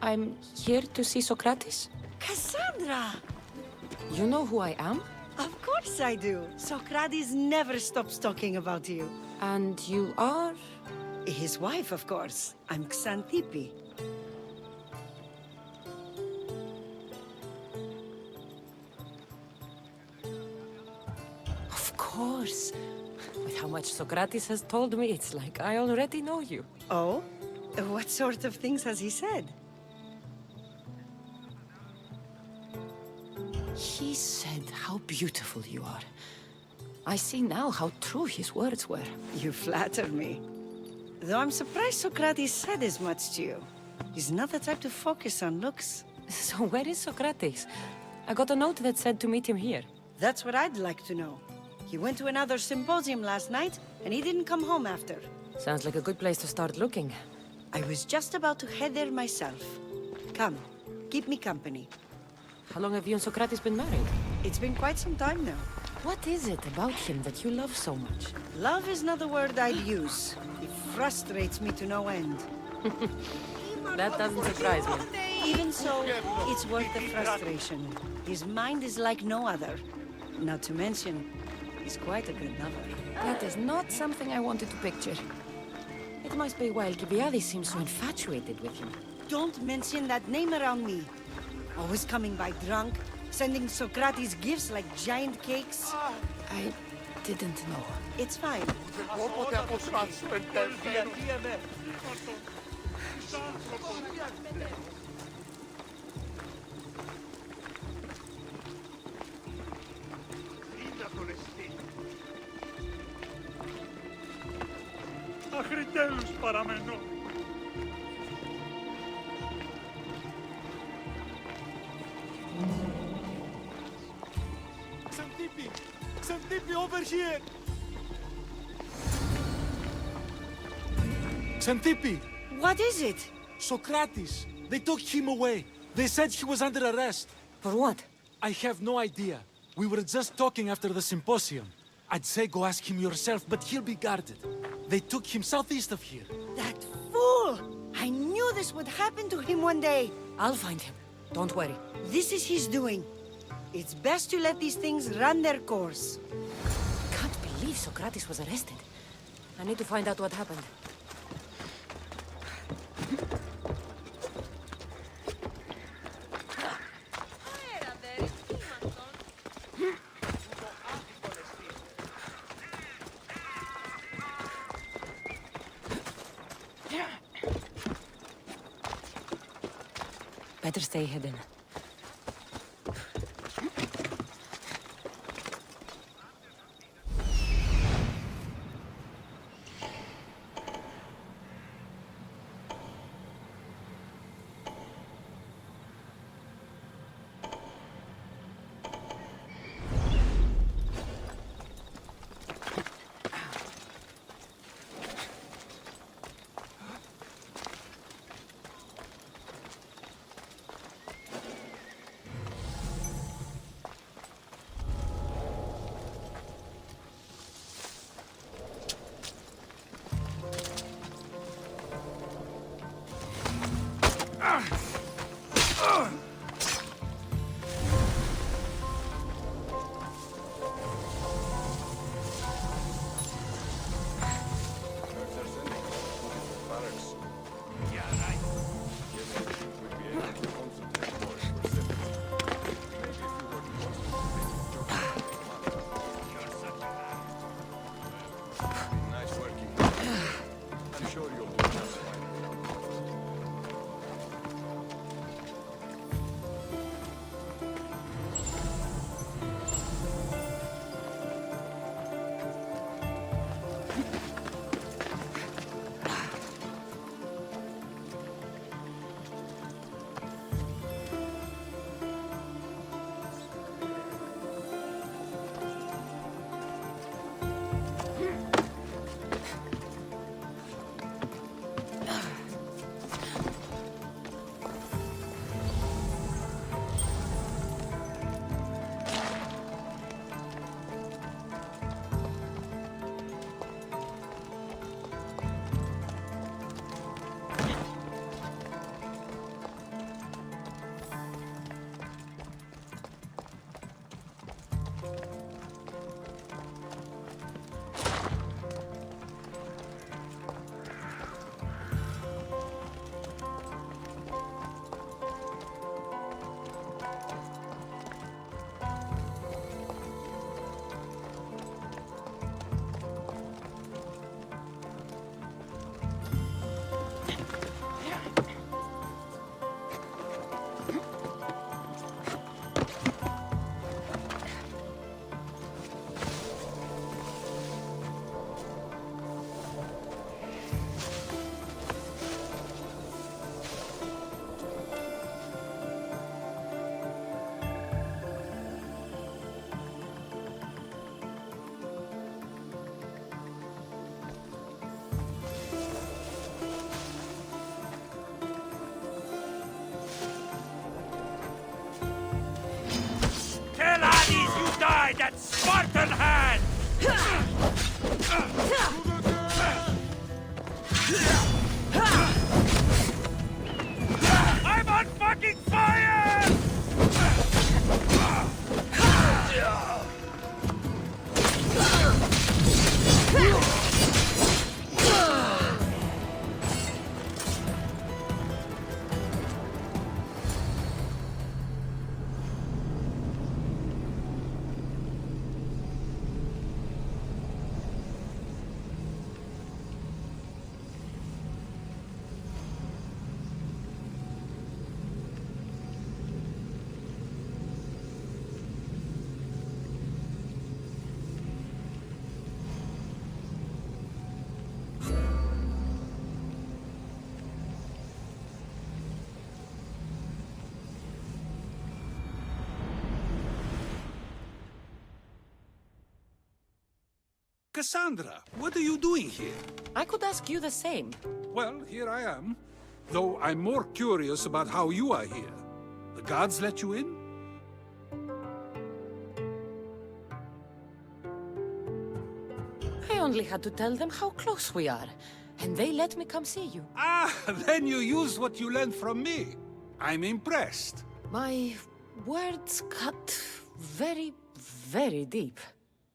I'm here to see Sokrates. Cassandra! You know who I am? Of course I do. Sokrates never stops talking about you. And you are? His wife, of course. I'm Xanthippe. Of course. With how much Sokrates has told me, it's like I already know you. Oh? What sort of things has he said? He said how beautiful you are. I see now how true his words were. You flatter me. Though I'm surprised Sokrates said as much to you. He's not the type to focus on looks. So where is Sokrates? I got a note that said to meet him here. That's what I'd like to know. He went to another symposium last night, and he didn't come home after. Sounds like a good place to start looking. I was just about to head there myself. Come, keep me company. How long have you and Sokrates been married? It's been quite some time now. What is it about him that you love so much? Love is not the word I'd use. It frustrates me to no end. That doesn't surprise me. Even so, it's worth the frustration. His mind is like no other. Not to mention, he's quite a good lover. That is not something I wanted to picture. It must be why Alcibiades seems so infatuated with him. Don't mention that name around me. Always coming by drunk, sending Sokrates gifts like giant cakes. I didn't know. It's fine. Αχριτέλους παραμένω. Xanthippe! Xanthippe, over here! Xanthippe! What is it? Sokrates! They took him away. They said he was under arrest. For what? I have no idea. We were just talking after the symposium. I'd say go ask him yourself, but he'll be guarded. They took him southeast of here. That fool! I knew this would happen to him one day. I'll find him. Don't worry. This is his doing. It's best to let these things run their course. Can't believe Sokrates was arrested. I need to find out what happened. Better stay hidden. Cassandra, what are you doing here? I could ask you the same. Well, here I am. Though I'm more curious about how you are here. The guards let you in? I only had to tell them how close we are, and they let me come see you. Ah, then you used what you learned from me. I'm impressed. My words cut very, very deep.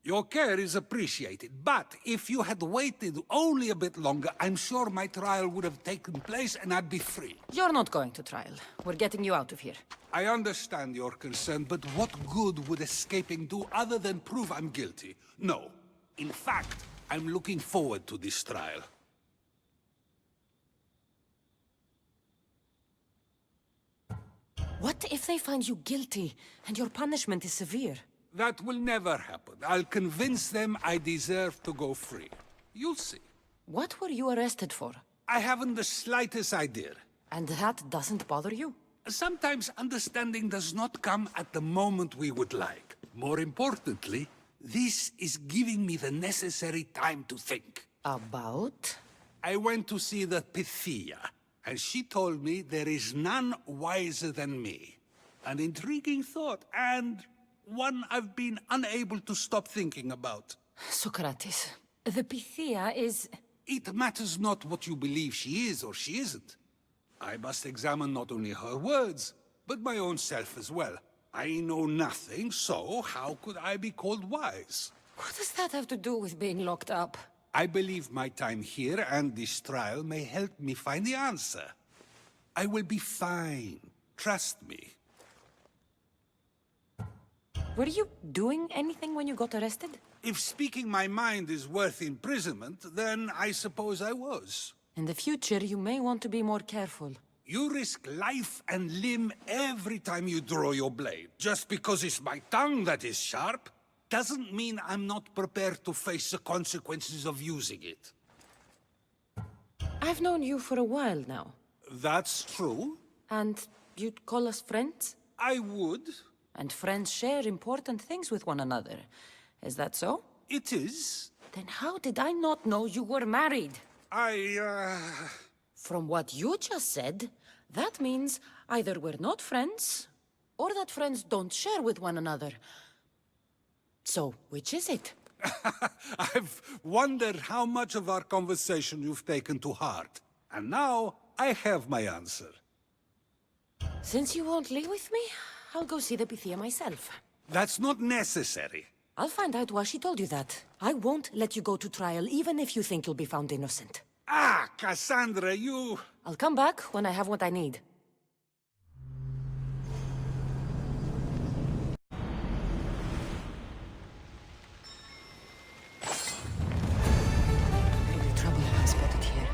Your care is appreciated, but if you had waited only a bit longer, I'm sure my trial would have taken place and I'd be free. You're not going to trial. We're getting you out of here. I understand your concern, but what good would escaping do other than prove I'm guilty? No. In fact, I'm looking forward to this trial. What if they find you guilty, and your punishment is severe? That will never happen. I'll convince them I deserve to go free. You'll see. What were you arrested for? I haven't the slightest idea. And that doesn't bother you? Sometimes understanding does not come at the moment we would like. More importantly, this is giving me the necessary time to think. About? I went to see the Pythia, and she told me there is none wiser than me. An intriguing thought, and one I've been unable to stop thinking about. Sokrates, the Pythia is... It matters not what you believe she is or she isn't. I must examine not only her words, but my own self as well. I know nothing, so how could I be called wise? What does that have to do with being locked up? I believe my time here and this trial may help me find the answer. I will be fine. Trust me. Were you doing anything when you got arrested? If speaking my mind is worth imprisonment, then I suppose I was. In the future, you may want to be more careful. You risk life and limb every time you draw your blade. Just because it's my tongue that is sharp, doesn't mean I'm not prepared to face the consequences of using it. I've known you for a while now. That's true. And you'd call us friends? I would. And friends share important things with one another. Is that so? It is. Then how did I not know you were married? From what you just said, that means either we're not friends, or that friends don't share with one another. So, which is it? I've wondered how much of our conversation you've taken to heart. And now, I have my answer. Since you won't leave with me, I'll go see the Pythia myself. That's not necessary. I'll find out why she told you that. I won't let you go to trial, even if you think you'll be found innocent. Ah, Cassandra, you... I'll come back when I have what I need. Maybe trouble has spotted here.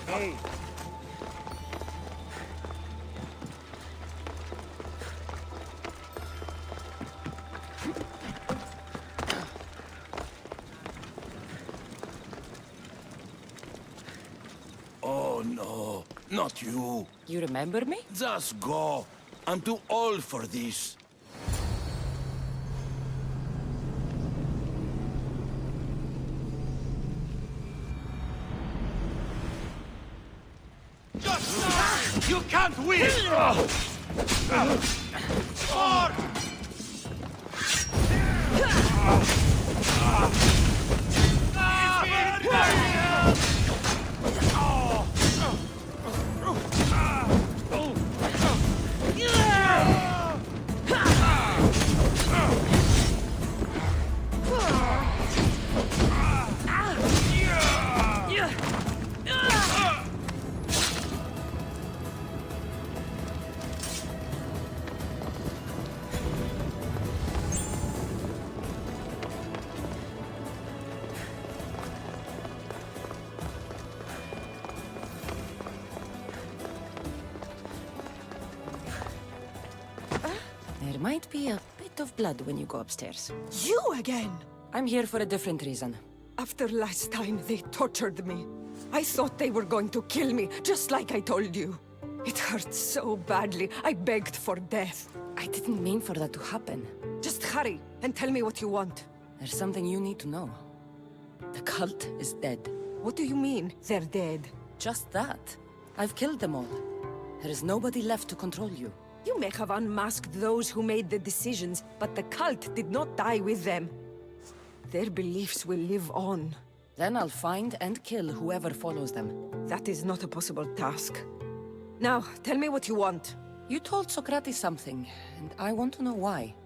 Hey. Oh no, not you. You remember me? Just go. I'm too old for this. You can't win! There might be a bit of blood when you go upstairs. You again! I'm here for a different reason. After last time, they tortured me. I thought they were going to kill me, just like I told you. It hurt so badly, I begged for death. I didn't mean for that to happen. Just hurry, and tell me what you want. There's something you need to know. The cult is dead. What do you mean, they're dead? Just that. I've killed them all. There is nobody left to control you. You may have unmasked those who made the decisions, but the cult did not die with them. Their beliefs will live on. Then I'll find and kill whoever follows them. That is not a possible task. Now, tell me what you want. You told Sokrates something, and I want to know why.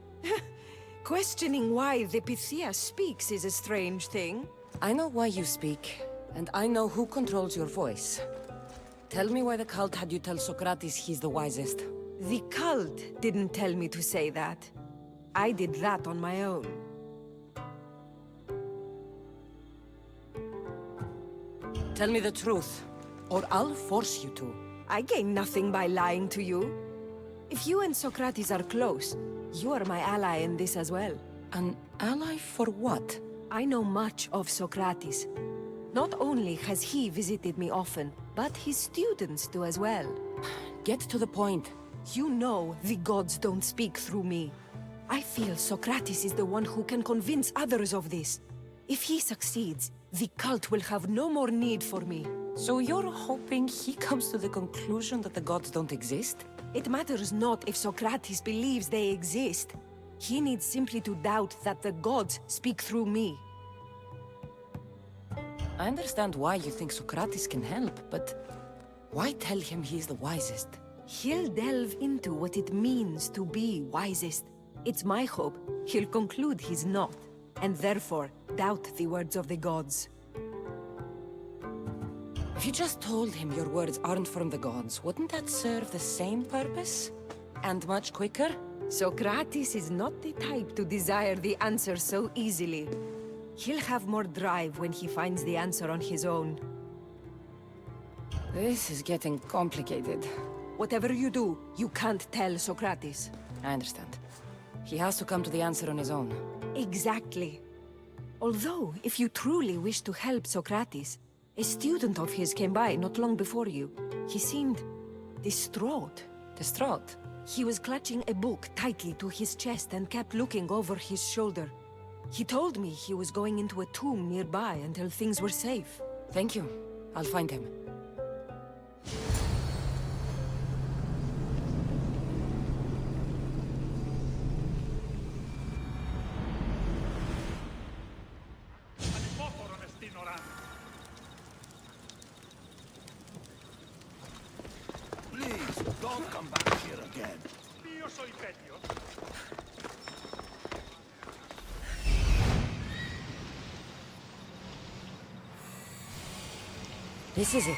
Questioning why the Pythia speaks is a strange thing. I know why you speak, and I know who controls your voice. Tell me why the cult had you tell Sokrates he's the wisest. The cult didn't tell me to say that. I did that on my own. Tell me the truth, or I'll force you to. I gain nothing by lying to you. If you and Sokrates are close, you are my ally in this as well. An ally for what? I know much of Sokrates. Not only has he visited me often, but his students do as well. Get to the point. You know the gods don't speak through me. I feel Sokrates is the one who can convince others of this. If he succeeds, the cult will have no more need for me. So you're hoping he comes to the conclusion that the gods don't exist? It matters not if Sokrates believes they exist. He needs simply to doubt that the gods speak through me. I understand why you think Sokrates can help, but why tell him he's the wisest? He'll delve into what it means to be wisest. It's my hope he'll conclude he's not, and therefore doubt the words of the gods. If you just told him your words aren't from the gods, wouldn't that serve the same purpose? And much quicker? Sokrates is not the type to desire the answer so easily. He'll have more drive when he finds the answer on his own. This is getting complicated. Whatever you do, you can't tell Sokrates. I understand. He has to come to the answer on his own. Exactly. Although, if you truly wish to help Sokrates, a student of his came by not long before you. He seemed distraught. Distraught? He was clutching a book tightly to his chest and kept looking over his shoulder. He told me he was going into a tomb nearby until things were safe. Thank you. I'll find him. Please, don't come back here again. This is it.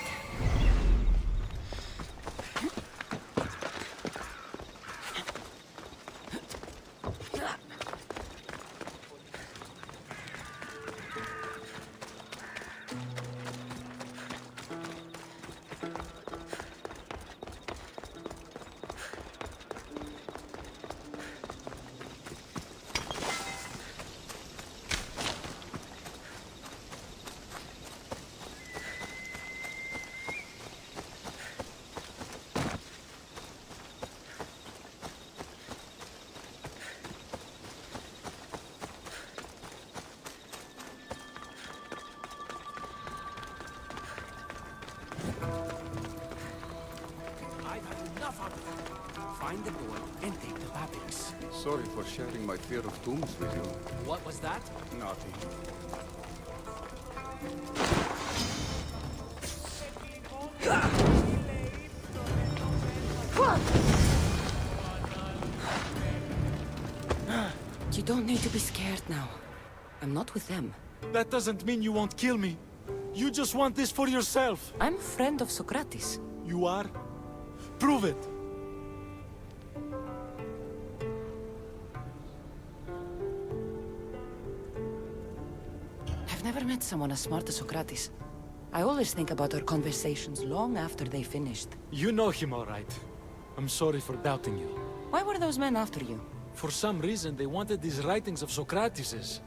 I've had enough of it. Find the boy and take the papyrus. Sorry for sharing my fear of tombs with you. What was that? Nothing. You don't need to be scared now. I'm not with them. That doesn't mean you won't kill me. You just want this for yourself. I'm a friend of Sokrates. You are? Prove it. I've never met someone as smart as Sokrates. I always think about our conversations long after they finished. You know him all right. I'm sorry for doubting you. Why were those men after you? For some reason, they wanted these writings of Socrates's.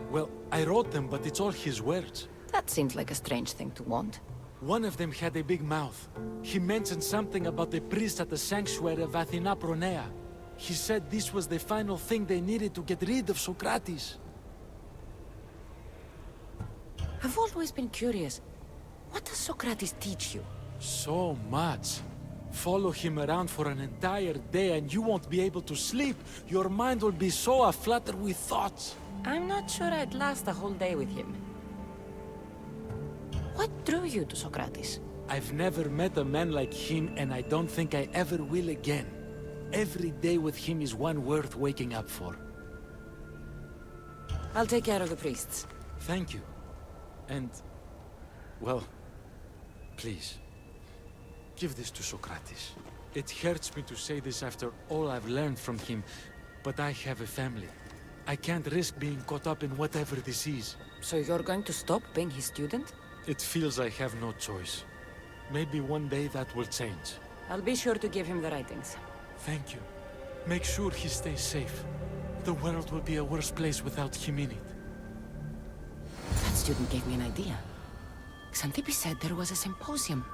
Well, I wrote them, but it's all his words. That seems like a strange thing to want. One of them had a big mouth. He mentioned something about the priest at the sanctuary of Athena Pronea. He said this was the final thing they needed to get rid of Socrates. I've always been curious. What does Socrates teach you? So much. Follow him around for an entire day and you won't be able to sleep. Your mind will be so aflutter with thoughts. I'm not sure I'd last a whole day with him. What drew you to Socrates? I've never met a man like him and I don't think I ever will again. Every day with him is one worth waking up for. I'll take care of the priests. Thank you. And, well, please, give this to Socrates. It hurts me to say this after all I've learned from him, but I have a family. I can't risk being caught up in whatever this is. So you're going to stop being his student? It feels I have no choice. Maybe one day that will change. I'll be sure to give him the writings. Thank you. Make sure he stays safe. The world will be a worse place without him in it. That student gave me an idea. Xantippe said there was a symposium.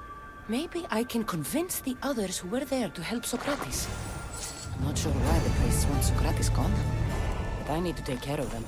Maybe I can convince the others who were there to help Socrates. I'm not sure why the priests want Socrates gone, but I need to take care of them.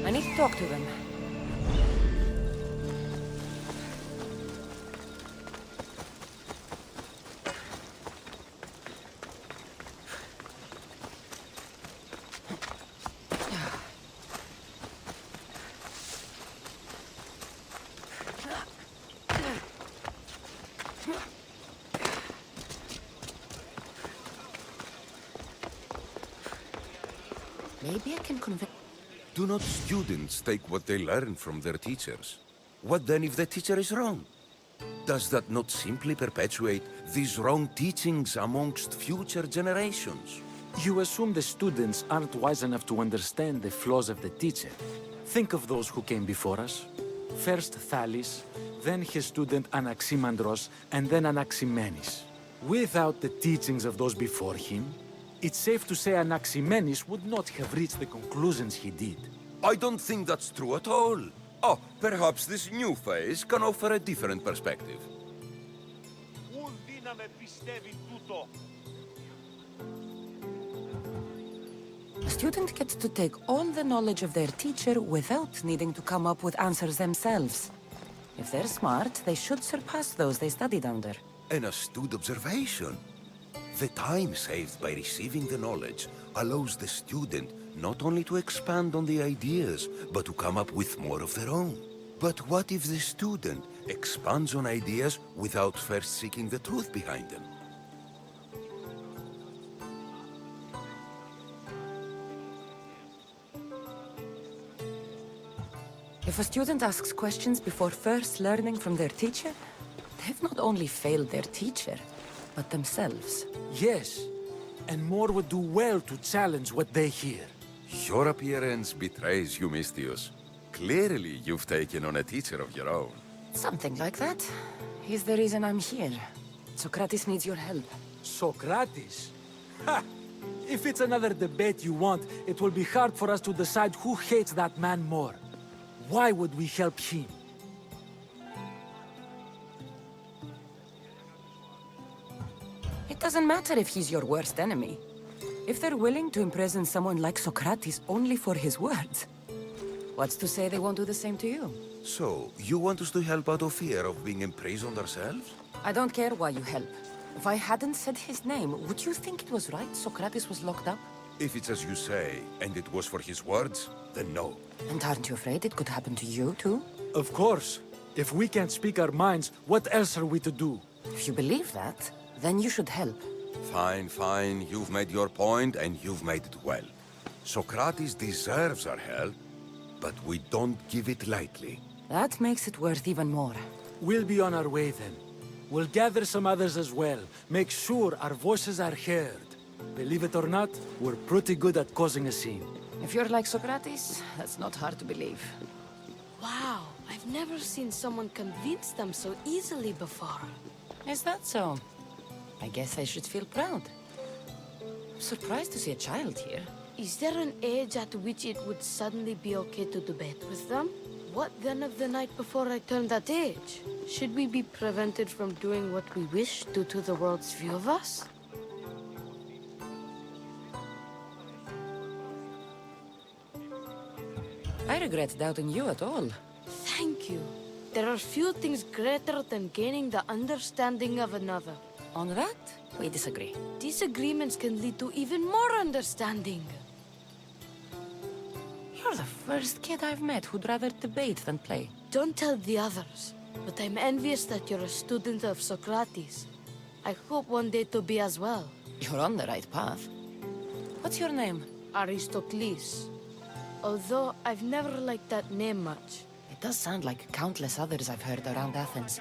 I need to talk to them. Maybe I can convince... Do not students take what they learn from their teachers? What then if the teacher is wrong? Does that not simply perpetuate these wrong teachings amongst future generations? You assume the students aren't wise enough to understand the flaws of the teacher. Think of those who came before us. First Thales, then his student Anaximandros, and then Anaximenes. Without the teachings of those before him, it's safe to say Anaximenes would not have reached the conclusions he did. I don't think that's true at all. Oh, perhaps this new phase can offer a different perspective. A student gets to take all the knowledge of their teacher without needing to come up with answers themselves. If they're smart, they should surpass those they studied under. An astute observation. The time saved by receiving the knowledge allows the student not only to expand on the ideas, but to come up with more of their own. But what if the student expands on ideas without first seeking the truth behind them? If a student asks questions before first learning from their teacher, they've not only failed their teacher, but themselves. Yes, and more would do well to challenge what they hear. Your appearance betrays you, Mystios. Clearly, you've taken on a teacher of your own. Something like that. He's the reason I'm here. Socrates needs your help. Socrates? Ha! If it's another debate you want, it will be hard for us to decide who hates that man more. Why would we help him? It doesn't matter if he's your worst enemy. If they're willing to imprison someone like Socrates only for his words, what's to say they won't do the same to you? So, you want us to help out of fear of being imprisoned ourselves? I don't care why you help. If I hadn't said his name, would you think it was right Socrates was locked up? If it's as you say, and it was for his words, then no. And aren't you afraid it could happen to you, too? Of course. If we can't speak our minds, what else are we to do? If you believe that, then you should help. Fine, fine. You've made your point, and you've made it well. Sokrates deserves our help, but we don't give it lightly. That makes it worth even more. We'll be on our way then. We'll gather some others as well. Make sure our voices are heard. Believe it or not, we're pretty good at causing a scene. If you're like Socrates, that's not hard to believe. Wow, I've never seen someone convince them so easily before. Is that so? I guess I should feel proud. I'm surprised to see a child here. Is there an age at which it would suddenly be okay to debate with them? What then of the night before I turned that age? Should we be prevented from doing what we wish due to the world's view of us? I regret doubting you at all. Thank you. There are few things greater than gaining the understanding of another. On that, we disagree. Disagreements can lead to even more understanding. You're the first kid I've met who'd rather debate than play. Don't tell the others, but I'm envious that you're a student of Socrates. I hope one day to be as well. You're on the right path. What's your name? Aristocles. Although I've never liked that name much. It does sound like countless others I've heard around Athens.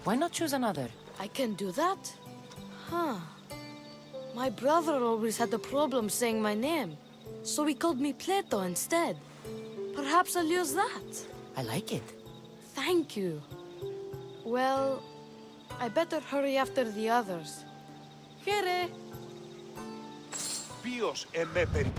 Why not choose another? I can do that? Huh. My brother always had a problem saying my name, so he called me Plato instead. Perhaps I'll use that. I like it. Thank you. Well, I better hurry after the others. Here. Ποιος εμέ περι...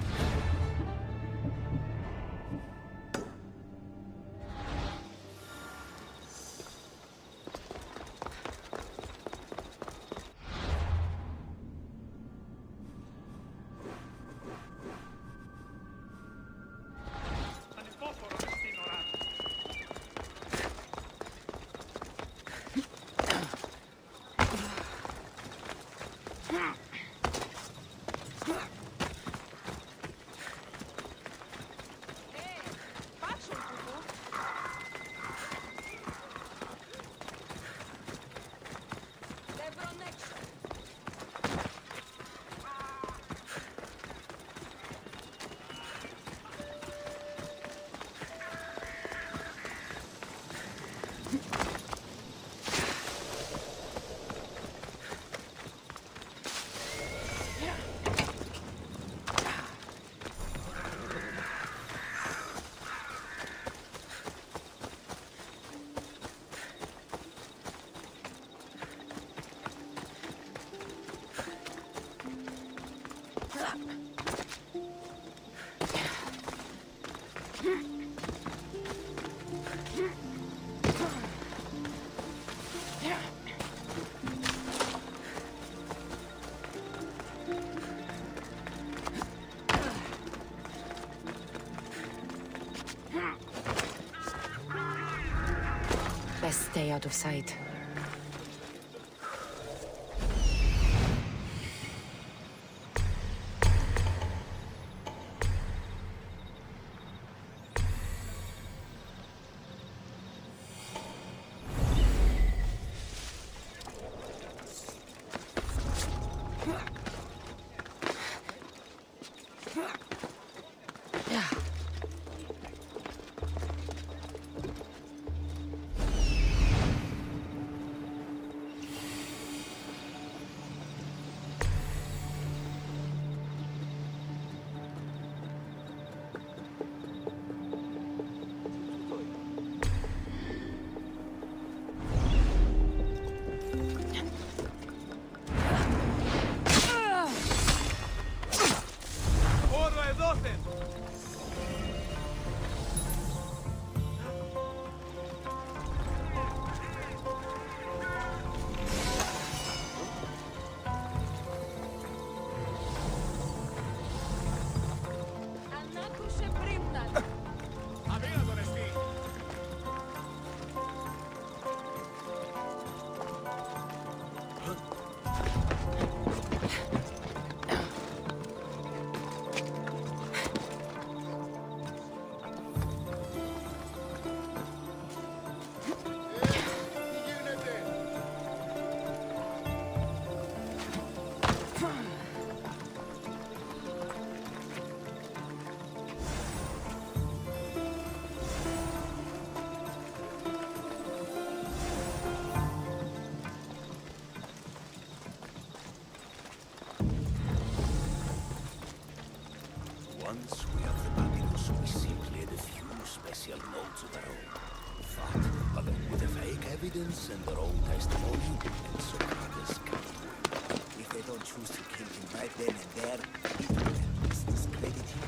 Best stay out of sight. Once we have the papyrus, we simply add a few special notes of our own. But along with the fake evidence and their own testimony, and Sokrates can't win. If they don't choose to kill him right then and there, it will at least discredit him.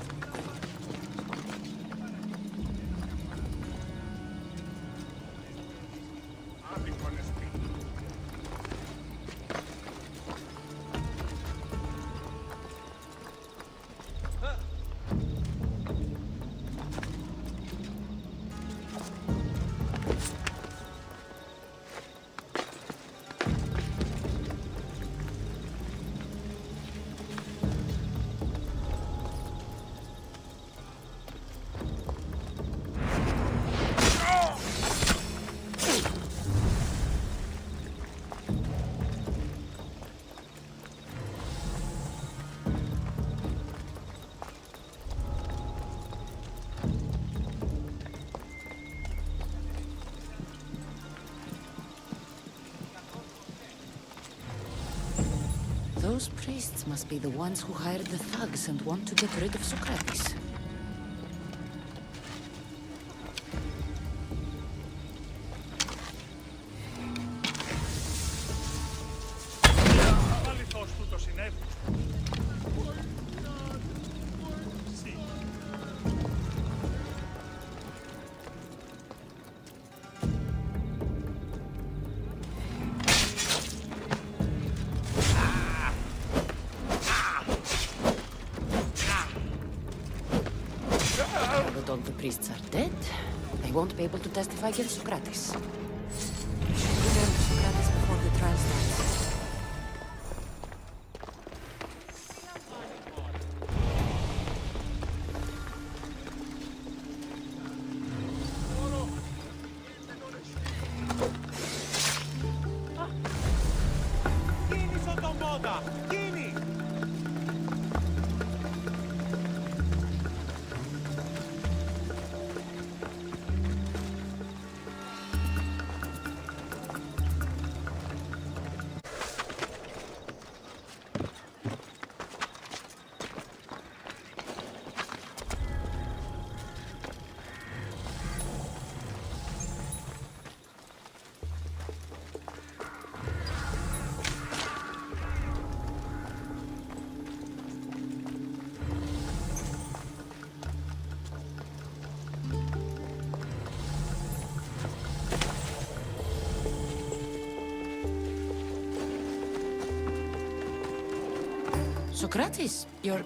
Those priests must be the ones who hired the thugs and want to get rid of Sokrates. Now that all the priests are dead, they won't be able to testify against Sokrates. We should return to Sokrates before the trial starts. Sokrates, you're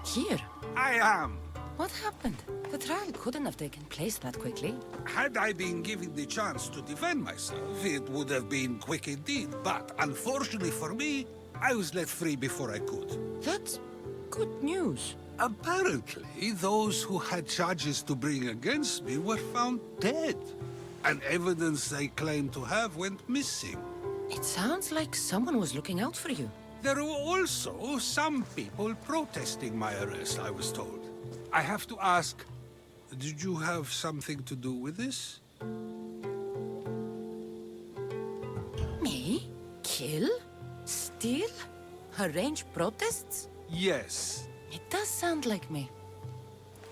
here. I am. What happened? The trial couldn't have taken place that quickly. Had I been given the chance to defend myself, it would have been quick indeed. But unfortunately for me, I was let free before I could. That's good news. Apparently, those who had charges to bring against me were found dead. And evidence they claimed to have went missing. It sounds like someone was looking out for you. There were also some people protesting my arrest, I was told. I have to ask, did you have something to do with this? Me? Kill? Steal? Arrange protests? Yes. It does sound like me.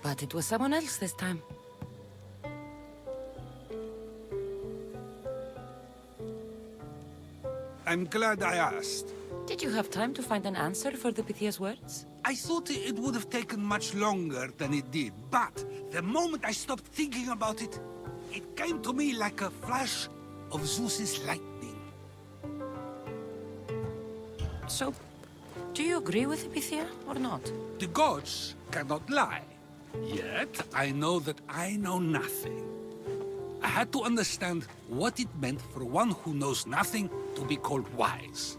But it was someone else this time. I'm glad I asked. Did you have time to find an answer for the Pythia's words? I thought it would have taken much longer than it did, but the moment I stopped thinking about it, it came to me like a flash of Zeus's lightning. So, do you agree with the Pythia or not? The gods cannot lie. Yet, I know that I know nothing. I had to understand what it meant for one who knows nothing to be called wise.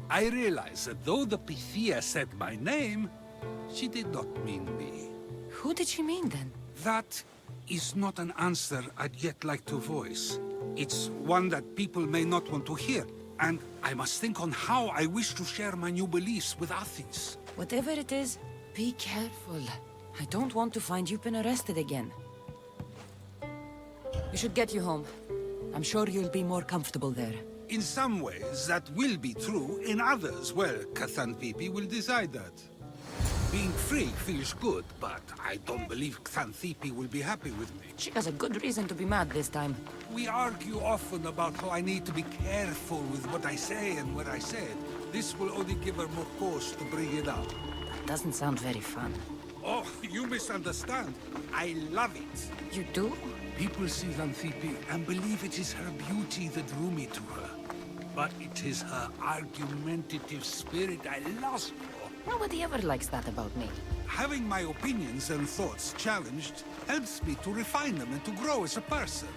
I realized that though the Pythia said my name, she did not mean me. Who did she mean then? That is not an answer I'd yet like to voice. It's one that people may not want to hear, and I must think on how I wish to share my new beliefs with Athens. Whatever it is, be careful. I don't want to find you've been arrested again. We should get you home. I'm sure you'll be more comfortable there. In some ways, that will be true. In others, well, Cathan Pipi will decide that. Being free feels good, but I don't believe Xanthippe will be happy with me. She has a good reason to be mad this time. We argue often about how I need to be careful with what I say and what I said. This will only give her more cause to bring it up. That doesn't sound very fun. Oh, you misunderstand. I love it. You do? People see Xanthippe and believe it is her beauty that drew me to her. But it is her argumentative spirit I lust for. Nobody ever likes that about me. Having my opinions and thoughts challenged helps me to refine them and to grow as a person.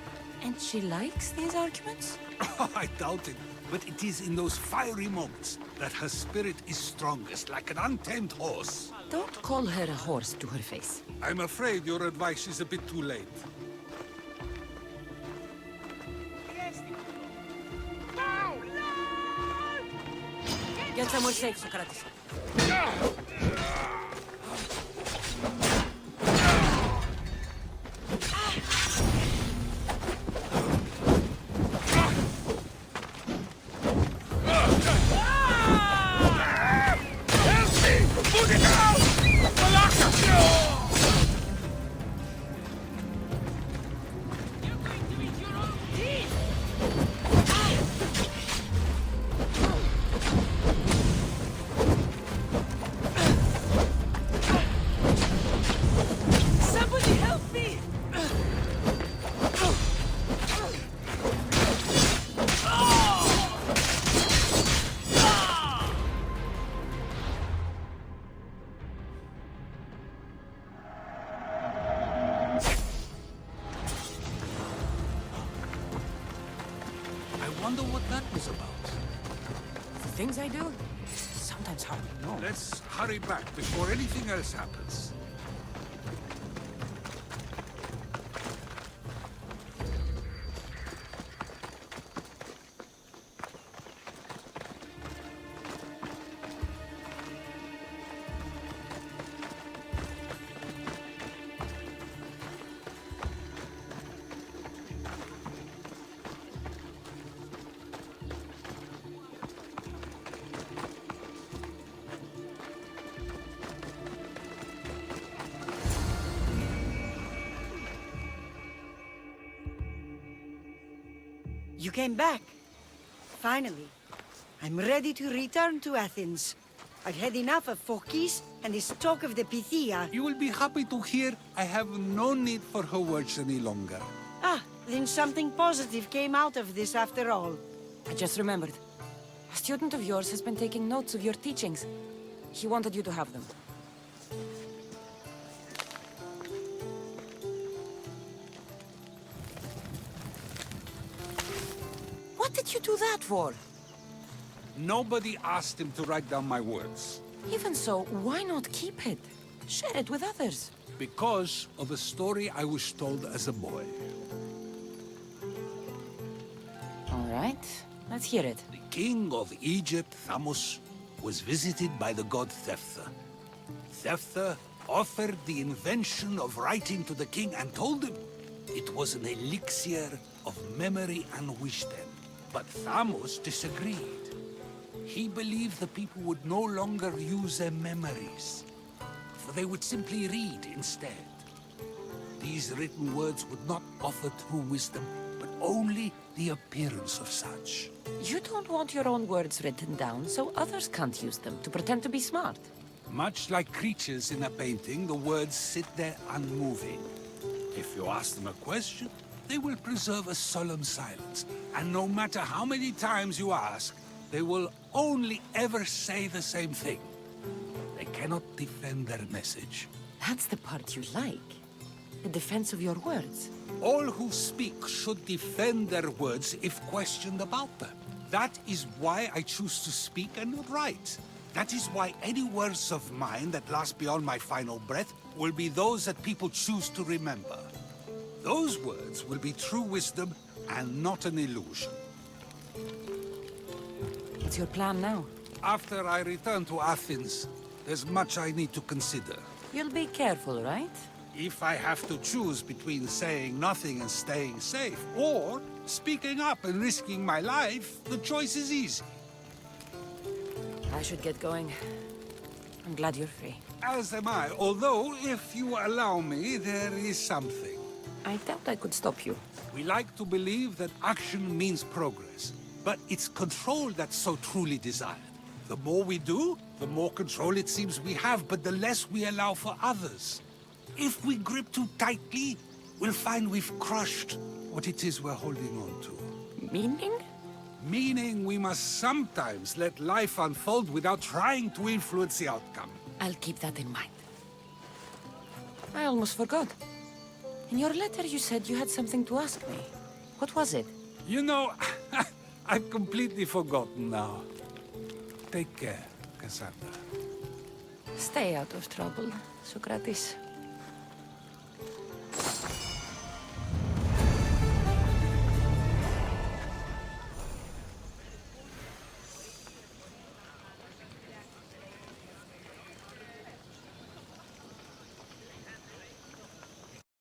And she likes these arguments? I doubt it, but it is in those fiery moments that her spirit is strongest, like an untamed horse. Don't call her a horse to her face. I'm afraid your advice is a bit too late. Get somewhere safe, Sokrates. Somebody help me! I wonder what that was about. The things I do? Sometimes hard to know. Let's hurry back before anything else happens. You came back. Finally. I'm ready to return to Athens. I've had enough of Phokis and his talk of the Pythia. You will be happy to hear I have no need for her words any longer. Ah, then something positive came out of this after all. I just remembered. A student of yours has been taking notes of your teachings. He wanted you to have them. What did you do that for? Nobody asked him to write down my words. Even so, why not keep it? Share it with others. Because of a story I was told as a boy. All right, let's hear it. The king of Egypt, Thamos, was visited by the god Twelfth. Twelfth offered the invention of writing to the king and told him it was an elixir of memory and wisdom. But Thamos disagreed. He believed the people would no longer use their memories, for they would simply read instead. These written words would not offer true wisdom, but only the appearance of such. You don't want your own words written down, so others can't use them to pretend to be smart. Much like creatures in a painting, the words sit there unmoving. If you ask them a question, they will preserve a solemn silence. And no matter how many times you ask, they will only ever say the same thing. They cannot defend their message. That's the part you like. The defense of your words. All who speak should defend their words if questioned about them. That is why I choose to speak and not write. That is why any words of mine that last beyond my final breath will be those that people choose to remember. Those words will be true wisdom and not an illusion. What's your plan now? After I return to Athens, there's much I need to consider. You'll be careful, right? If I have to choose between saying nothing and staying safe, or speaking up and risking my life, the choice is easy. I should get going. I'm glad you're free. As am I, although, if you allow me, there is something. I doubt I could stop you. We like to believe that action means progress, but it's control that's so truly desired. The more we do, the more control it seems we have, but the less we allow for others. If we grip too tightly, we'll find we've crushed what it is we're holding on to. Meaning? Meaning we must sometimes let life unfold without trying to influence the outcome. I'll keep that in mind. I almost forgot. In your letter you said you had something to ask me. What was it? You know, I've completely forgotten now. Take care, Cassandra. Stay out of trouble, Sokrates.